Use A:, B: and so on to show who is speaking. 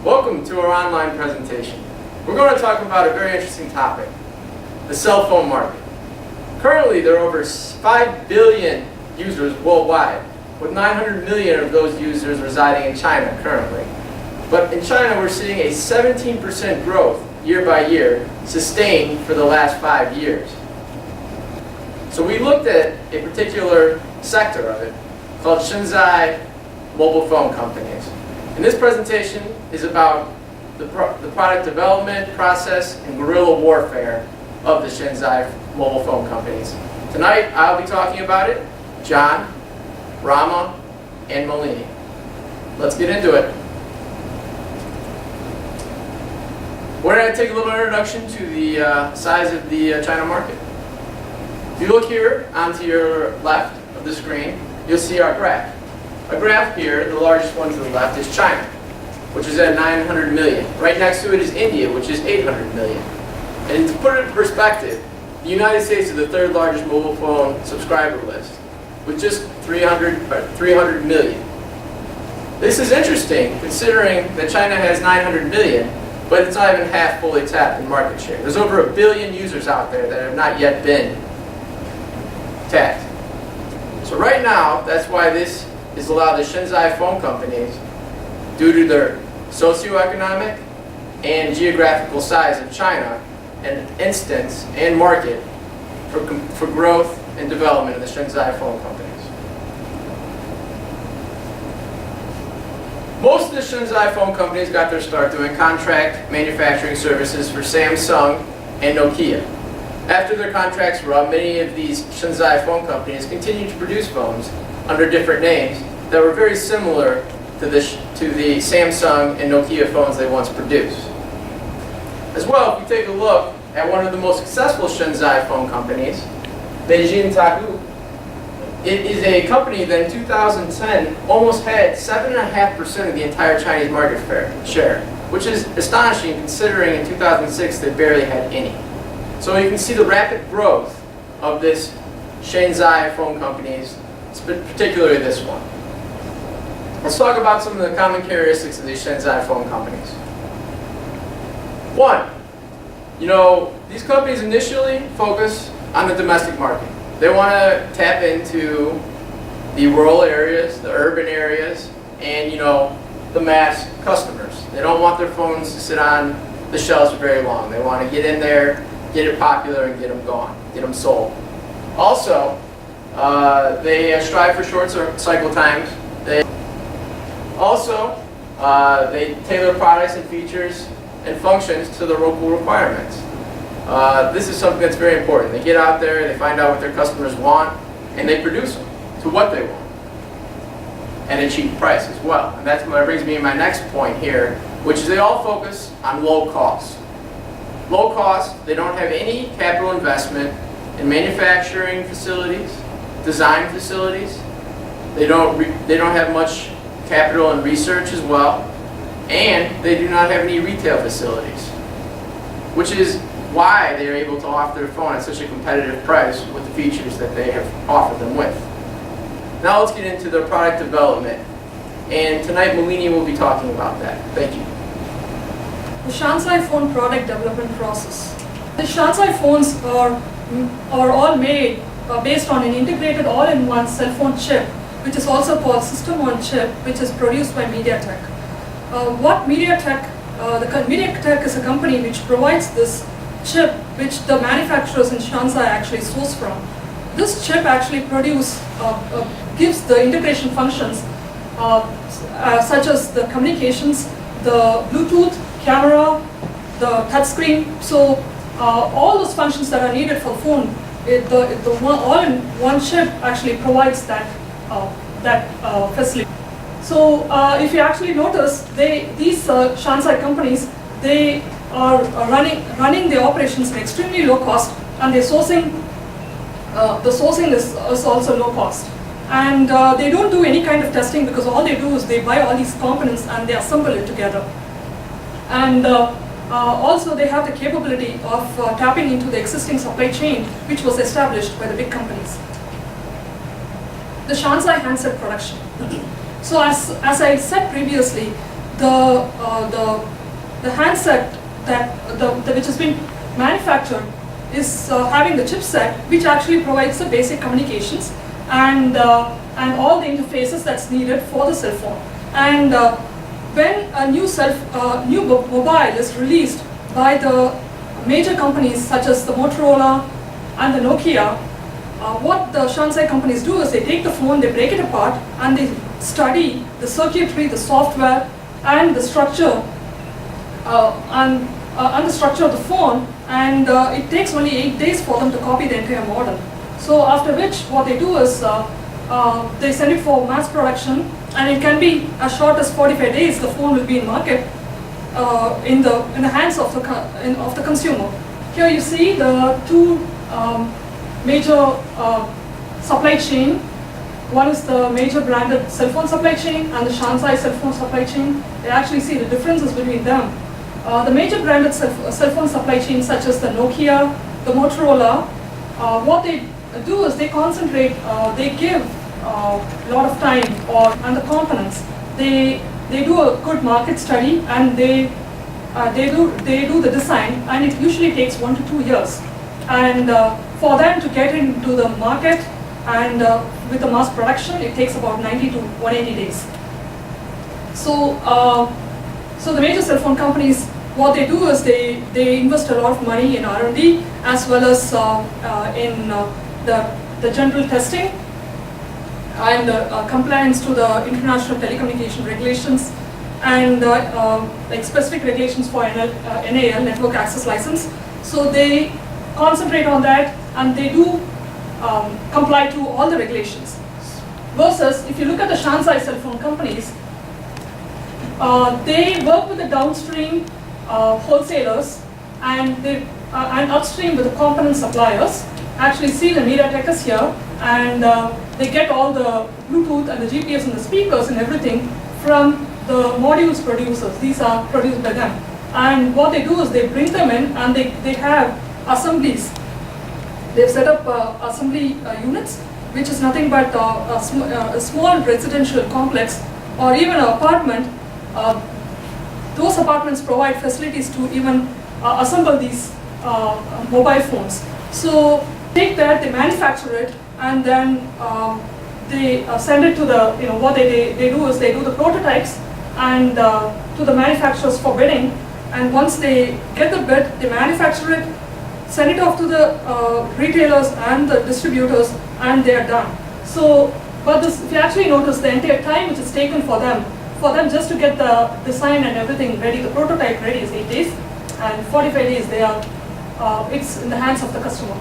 A: Welcome to our online presentation. We're going to talk about a very interesting topic, the cell phone market. Currently, there are over 5 billion users worldwide, with 900 million of those users residing in China currently. But in China, we're seeing a 17% growth year by year, sustained for the last 5 years. So we looked at a particular sector of it called Shanzhai Mobile phone companies. And this presentation is about the product development process and guerrilla warfare of the Shanzhai Mobile phone companies. Tonight, I'll be talking about it, John, Rama, and Malini. Let's get into it. We're going to take a little introduction to the size of the China market. If you look here onto your left of the screen, you'll see our graph. Our graph here, the largest one to the left, is China, which is at 900 million. Right next to it is India, which is 800 million. And to put it in perspective, the United States is the third largest mobile phone subscriber list, with just 300 million. This is interesting, considering that China has 900 million, but it's not even half fully tapped in market share. There's over 1 billion users out there that have not yet been tapped. So right now, that's why this is allowed the Shanzhai phone companies, due to their socioeconomic and geographical size of China, an instance and market for growth and development of the Shanzhai phone companies. Most of the Shanzhai phone companies got their start doing contract manufacturing services for Samsung and Nokia. After their contracts were up, many of these Shanzhai phone companies continued to produce phones under different names that were very similar to the Samsung and Nokia phones they once produced. As well, if you take a look at one of the most successful Shanzhai phone companies, Beijing Tahu, it is a company that in 2010 almost had 7.5% of the entire Chinese market share, which is astonishing considering in 2006 they barely had any. So you can see the rapid growth of this Shanzhai phone companies, particularly this one. Let's talk about some of the common characteristics of these Shanzhai phone companies. One, these companies initially focus on the domestic market. They want to tap into the rural areas, the urban areas, and the mass customers. They don't want their phones to sit on the shelves for very long. They want to get in there, get it popular, and get them gone, get them sold. Also, they strive for short cycle times. They tailor products and features and functions to the local requirements. This is something that's very important. They get out there, they find out what their customers want, and they produce them to what they want at a cheap price as well. And that brings me to my next point here, which is they all focus on low cost. Low cost, they don't have any capital investment in manufacturing facilities, design facilities. They don't have much capital and research as well, and they do not have any retail facilities, which is why they are able to offer their phone at such a competitive price with the features that they have offered them with. Now let's get into their product development, and tonight Malini will be talking about that. Thank you.
B: The Shanzhai phone product development process. The Shanzhai phones are all made based on an integrated all-in-one cell phone chip, which is also called system-on-chip, which is produced by MediaTek. MediaTek is a company which provides this chip, which the manufacturers in Shanzhai actually source from. This chip actually gives the integration functions such as the communications, the Bluetooth, camera, the touchscreen. So all those functions that are needed for the phone, the all-in-one chip actually provides that facility. So if you actually notice, these Shanzhai companies, they are running their operations at extremely low cost, and the sourcing is also low cost. And they don't do any kind of testing, because all they do is they buy all these components and they assemble it together. And also they have the capability of tapping into the existing supply chain, which was established by the big companies. The Shanzhai handset production. So as I said previously, the handset which has been manufactured is having the chipset which actually provides the basic communications and all the interfaces that's needed for the cell phone. And when a new mobile is released by the major companies such as the Motorola and the Nokia, what the Shanzhai companies do is they take the phone, they break it apart, and they study the circuitry, the software, and the structure, and the structure of the phone. And it takes only 8 days for them to copy the entire model. So after which, what they do is they send it for mass production, and it can be as short as 45 days. The phone will be in market in the hands of the consumer. Here you see the two major supply chain. One is the major branded cell phone supply chain and the Shanzhai cell phone supply chain. You actually see the differences between them. The major branded cell phone supply chain such as the Nokia, the Motorola, what they do is they concentrate, they give a lot of time on the components. They do a good market study, and they do the design, and it usually takes 1 to 2 years. And for them to get into the market and with the mass production, it takes about 90 to 180 days. So, so the major cell phone companies, what they do is they invest a lot of money in R&D as well as in the general testing and compliance to the international telecommunication regulations and like specific regulations for NAL, Network Access License. So they concentrate on that, and they do comply to all the regulations. Versus, if you look at the Shanzhai cell phone companies, they work with the downstream wholesalers and upstream with the component suppliers. Actually, see the MediaTek is here, and they get all the Bluetooth and the GPS and the speakers and everything from the modules producers. These are produced by them. And what they do is they bring them in, and they have assemblies. They've set up assembly units, which is nothing but a small residential complex or even an apartment. Those apartments provide facilities to even assemble these mobile phones. So take that, they manufacture it, and then they send it to the, what they do is they do the prototypes and to the manufacturers for bidding. And once they get the bid, they manufacture it, send it off to the retailers and the distributors, and they are done. So, but this, if you actually notice, the entire time which is taken for them just to get the design and everything ready, the prototype ready, is 8 days, and 45 days they are, it's in the hands of the customer.